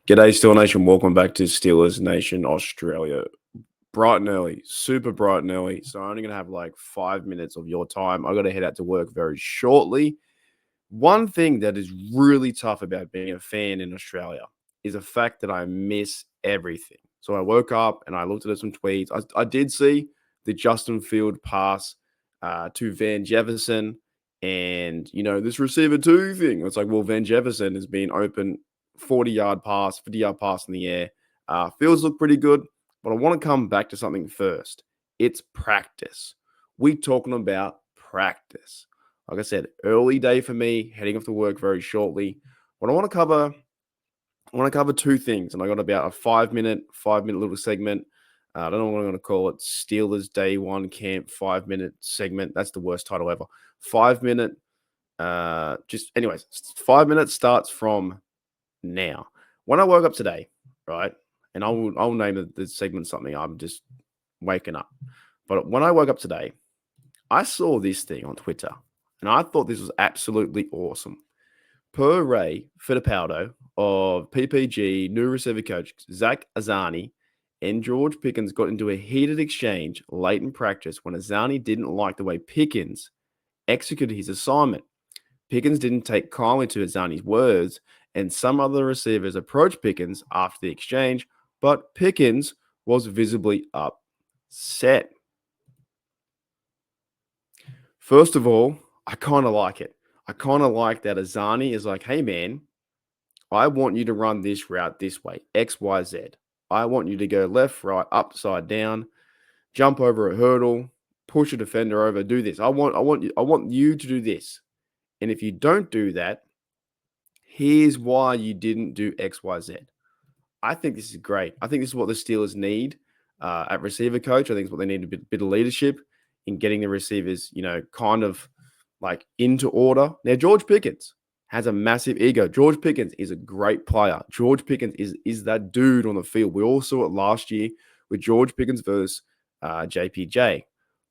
G'day, Steeler Nation. Welcome back to Steelers Nation Australia. Bright and early, super bright and early. So I'm only going to have like 5 minutes of your time. I got to head out to work very shortly. One thing that is really tough about being a fan in Australia is the fact that I miss everything. So I woke up and I looked at some tweets. I did see the Justin Field pass to Van Jefferson and, this receiver two thing. It's like, well, Van Jefferson has been open 40-yard pass, 50-yard pass in the air. Fields look pretty good, but I want to come back to something first. It's practice. We talking about practice. Like I said, early day for me, heading off to work very shortly. What I want to cover two things, and I got about a 5 minute little segment. I don't know what I'm going to call it. Steelers Day1 Camp 5-minute segment. That's the worst title ever. 5 minute. Anyways, 5 minutes starts from now. When I woke up today, right, and I'll name the segment something. I'm just waking up. But when I woke up today, I saw this thing on Twitter, and I thought this was absolutely awesome. Per Ray Fittipaldo of PPG, new receiver coach Zach Azzanni, and George Pickens got into a heated exchange late in practice when Azzanni didn't like the way Pickens executed his assignment. Pickens didn't take kindly to Azzanni's words, and some other receivers approached Pickens after the exchange, but Pickens was visibly upset. First of all, I kind of like it. I kind of like that Azzanni is like, hey, man, I want you to run this route this way, X, Y, Z. I want you to go left, right, upside down, jump over a hurdle, push a defender over, do this. I want you to do this. And if you don't do that, here's why you didn't do X, Y, Z. I think this is great. I think this is what the Steelers need at receiver coach. I think it's what they need, a bit of leadership in getting the receivers, kind of like into order. Now, George Pickens has a massive ego. George Pickens is a great player. George Pickens is that dude on the field. We all saw it last year with George Pickens versus JPJ.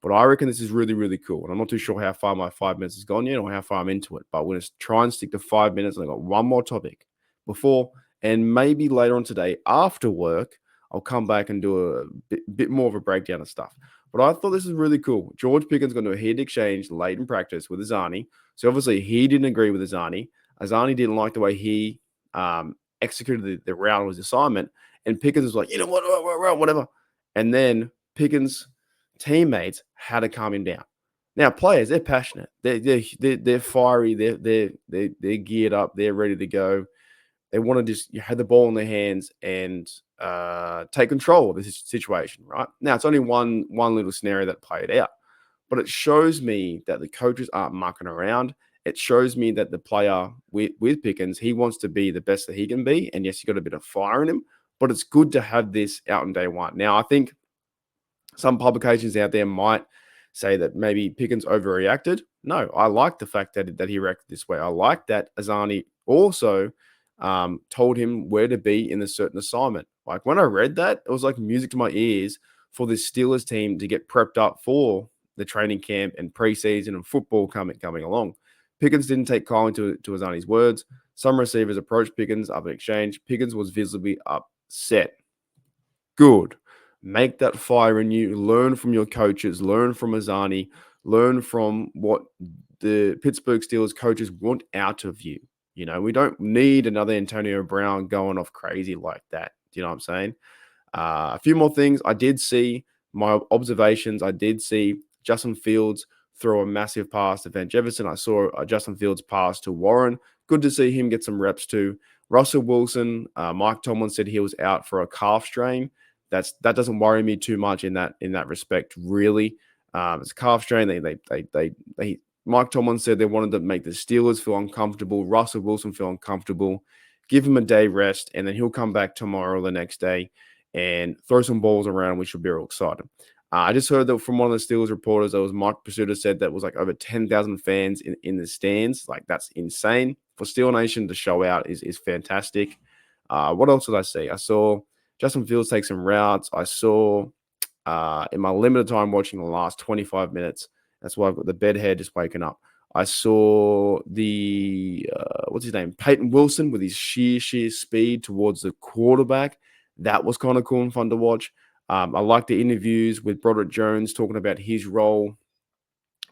But I reckon this is really, really cool. And I'm not too sure how far my 5 minutes has gone yet or how far I'm into it. But we're going to try and stick to 5 minutes. And I've got one more topic before, and maybe later on today after work, I'll come back and do a bit more of a breakdown of stuff. But I thought this is really cool. George Pickens going to do a heated exchange late in practice with Azzanni. So obviously he didn't agree with Azzanni. Azzanni didn't like the way he executed the route of his assignment. And Pickens was like, whatever. And then Pickens' teammates had to calm him down. Now, players, they're passionate. They're fiery. They're geared up. They're ready to go. They want to just have the ball in their hands and take control of this situation, right? Now, it's only one little scenario that played out, but it shows me that the coaches aren't mucking around. It shows me that the player with Pickens, he wants to be the best that he can be. And yes, he got a bit of fire in him, but it's good to have this out in day one. Now, I think some publications out there might say that maybe Pickens overreacted. No, I like the fact that he reacted this way. I like that Azzanni also told him where to be in a certain assignment. Like when I read that, it was like music to my ears for this Steelers team to get prepped up for the training camp and preseason and football coming along. Pickens didn't take kindly to Azzanni's words. Some receivers approached Pickens after exchange. Pickens was visibly upset. Good. Make that fire in you. Learn from your coaches. Learn from Azzanni. Learn from what the Pittsburgh Steelers coaches want out of you. We don't need another Antonio Brown going off crazy like that. Do you know what I'm saying? A few more things. I did see my observations. I did see Justin Fields throw a massive pass to Van Jefferson. I saw Justin Fields pass to Warren. Good to see him get some reps too. Russell Wilson, Mike Tomlin said he was out for a calf strain. That doesn't worry me too much in that respect, really. It's a calf strain. Mike Tomlin said they wanted to make the Steelers feel uncomfortable, Russell Wilson feel uncomfortable, give him a day rest, and then he'll come back tomorrow or the next day and throw some balls around. We should be real excited. I just heard that from one of the Steelers reporters, that was Mike Pursuta, said that was like over 10,000 fans in the stands. Like, that's insane. For Steel Nation to show out is fantastic. What else did I see? I saw Justin Fields take some routes. I saw in my limited time watching the last 25 minutes, that's why I've got the bedhead just waking up. I saw the what's his name, Peyton Wilson, with his sheer speed towards the quarterback. That was kind of cool and fun to watch. I like the interviews with Broderick Jones talking about his role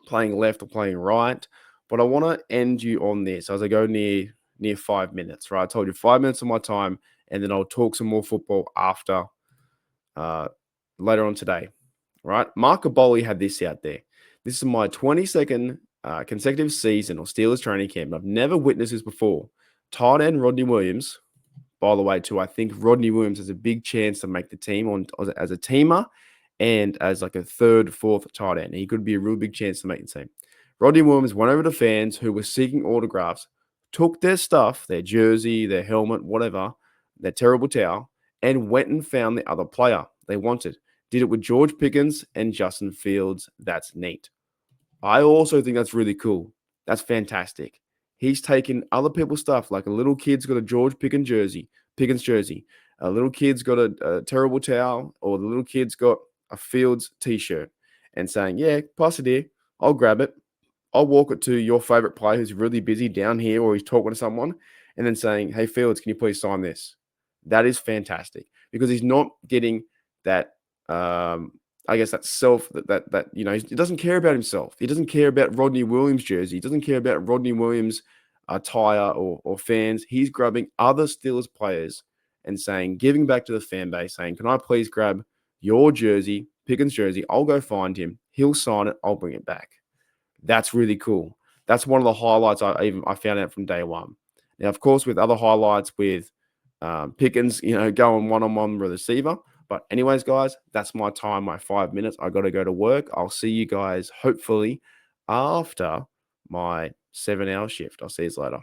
playing left or playing right. But I want to end you on this as I go near 5 minutes. Right, I told you 5 minutes of my time, and then I'll talk some more football after uh, later on today. Right, Mark Aboli had this out there. This is my 22nd consecutive season of Steelers training camp. I've never witnessed this before. Tight end Rodney Williams, by the way, too. I think Rodney Williams has a big chance to make the team as a teamer and as like a third, fourth tight end. He could be a real big chance to make the team. Rodney Williams went over to fans who were seeking autographs, took their stuff, their jersey, their helmet, whatever, their terrible towel, and went and found the other player they wanted. Did it with George Pickens and Justin Fields. That's neat. I also think that's really cool. That's fantastic. He's taken other people's stuff, like a little kid's got a George Pickens jersey. A little kid's got a terrible towel, or the little kid's got a Fields t-shirt, and saying, yeah, pass it here. I'll grab it. I'll walk it to your favorite player who's really busy down here, or he's talking to someone, and then saying, hey, Fields, can you please sign this? That is fantastic, because he's not getting that I guess that he doesn't care about himself. He doesn't care about Rodney Williams' jersey. He doesn't care about Rodney Williams' attire or fans. He's grabbing other Steelers players and giving back to the fan base, saying, can I please grab your jersey, Pickens' jersey? I'll go find him. He'll sign it. I'll bring it back. That's really cool. That's one of the highlights I found out from day one. Now, of course, with other highlights with Pickens, going one-on-one with the receiver. But anyways, guys, that's my time, my 5 minutes. I got to go to work. I'll see you guys hopefully after my 7-hour shift. I'll see you later.